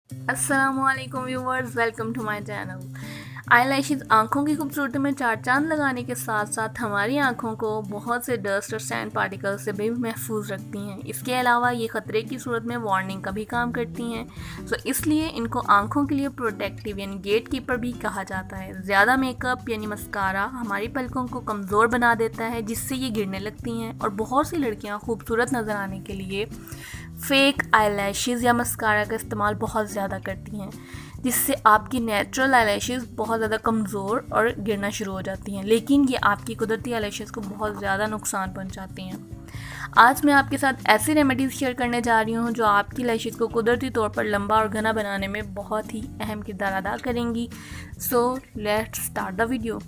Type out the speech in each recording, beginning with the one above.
अस्सलामुअलैकुम viewers, welcome to my channel. Eyelashes आँखों की खूबसूरती में चार चांद लगाने के साथ साथ हमारी आँखों को बहुत से डस्ट और सैंड पार्टिकल से भी महफूज रखती हैं। इसके अलावा ये ख़तरे की सूरत में वार्निंग का भी काम करती हैं। इसलिए इनको आँखों के लिए प्रोटेक्टिव यानी गेट कीपर भी कहा जाता है। ज़्यादा मेकअप यानी मस्कारा हमारी पलकों को कमज़ोर बना देता है, जिससे ये गिरने लगती हैं और बहुत सी लड़कियाँ खूबसूरत नज़र आने के लिए फेक आईलैशेस या मस्कारा का इस्तेमाल बहुत ज़्यादा करती हैं, जिससे आपकी नेचुरल आईलैशेस बहुत ज़्यादा कमज़ोर और गिरना शुरू हो जाती हैं। लेकिन ये आपकी कुदरती आईलैशेस को बहुत ज़्यादा नुकसान पहुंचाती हैं। आज मैं आपके साथ ऐसी रेमेडीज़ शेयर करने जा रही हूँ जो आपकी लैशेस को कुदरती तौर पर लंबा और घना बनाने में बहुत ही अहम किरदार अदा करेंगी। So let's start the video.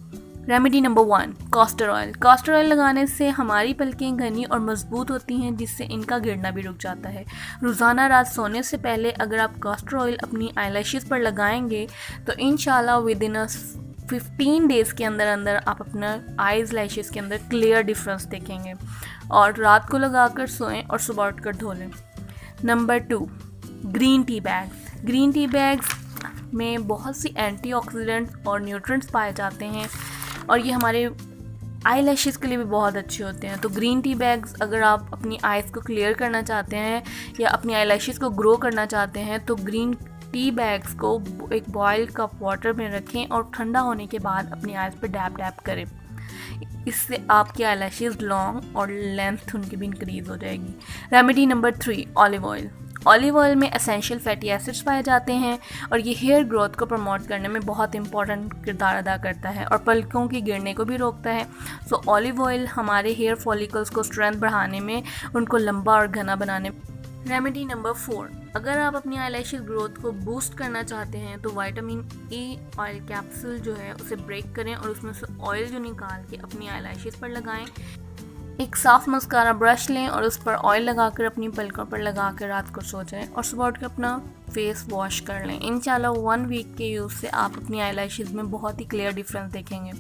Remedy number 1, caster oil. Caster oil लगाने से हमारी पलकें घनी और मजबूत होती हैं, जिससे इनका गिरना भी रुक जाता है। रोज़ाना रात सोने से पहले अगर आप कास्टर ऑयल अपनी आईलैशेस पर लगाएंगे तो इंशाल्लाह विद इन 15 डेज़ के अंदर अंदर आप अपना आईज लैशेस के अंदर क्लियर डिफरेंस देखेंगे। और रात को लगाकर सोएं और सुबह उठकर धो लें। Number 2, green tea bags. Green tea bags में बहुत सी एंटीऑक्सीडेंट्स और न्यूट्रिएंट्स पाए जाते हैं और ये हमारे आई लैशेस के लिए भी बहुत अच्छे होते हैं। तो ग्रीन टी बैग्स अगर आप अपनी आइज़ को क्लियर करना चाहते हैं या अपनी आई लैशेस को ग्रो करना चाहते हैं तो ग्रीन टी बैग्स को एक बॉयल कप वाटर में रखें और ठंडा होने के बाद अपनी आइज़ पर डैप डैप करें। इससे आपकी आई लैशेस लॉन्ग और लेंथ उनकी भी इंक्रीज़ हो जाएगी। Remedy number 3, olive oil. Olive oil में एसेंशियल फैटी एसिड्स पाए जाते हैं और ये हेयर ग्रोथ को प्रमोट करने में बहुत इंपॉर्टेंट किरदार अदा करता है और पलकों के गिरने को भी रोकता है। ऑलिव ऑयल हमारे हेयर फॉलिकल्स को स्ट्रेंथ बढ़ाने में, उनको लंबा और घना बनाने में। रेमेडी नंबर 4, अगर आप अपनी आईलैशेस ग्रोथ को बूस्ट करना चाहते हैं तो विटामिन ई ऑयल कैप्सूल जो है उसे ब्रेक करें और उसमें से ऑयल जो निकाल के अपनी आईलैशेस पर लगाएं। एक साफ मस्कारा ब्रश लें और उस पर ऑयल लगाकर अपनी पलकों पर लगाकर रात को सो जाएं और सुबह उठ कर अपना फेस वॉश कर लें। इंशाल्लाह 1 वीक के यूज़ से आप अपनी आईलैशेस में बहुत ही क्लियर डिफरेंस देखेंगे।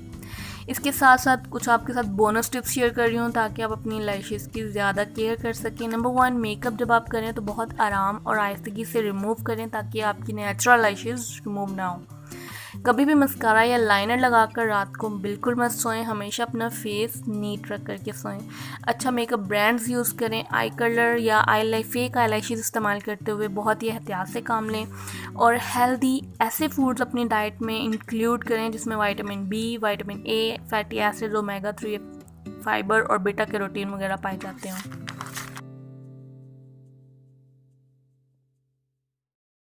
इसके साथ साथ कुछ आपके साथ बोनस टिप्स शेयर कर रही हूँ ताकि आप अपनी लैशेस की ज़्यादा केयर कर सकें। नंबर 1, मेकअप जब आप करें तो बहुत आराम और आहिस्तगी से रिमूव करें ताकि आपकी नेचुरल लैशेस रिमूव ना हो। कभी भी मस्कारा या लाइनर लगाकर रात को बिल्कुल मत सोएं। हमेशा अपना फेस नीट रख करके सोएं। अच्छा मेकअप ब्रांड्स यूज़ करें। आई कलर या फेक आई लैशेस इस्तेमाल करते हुए बहुत ही एहतियात से काम लें और हेल्दी ऐसे फूड्स अपनी डाइट में इंक्लूड करें जिसमें vitamin B, vitamin A, fatty acid, omega 3, fibre और बीटा कैरोटीन वगैरह पाए जाते हैं।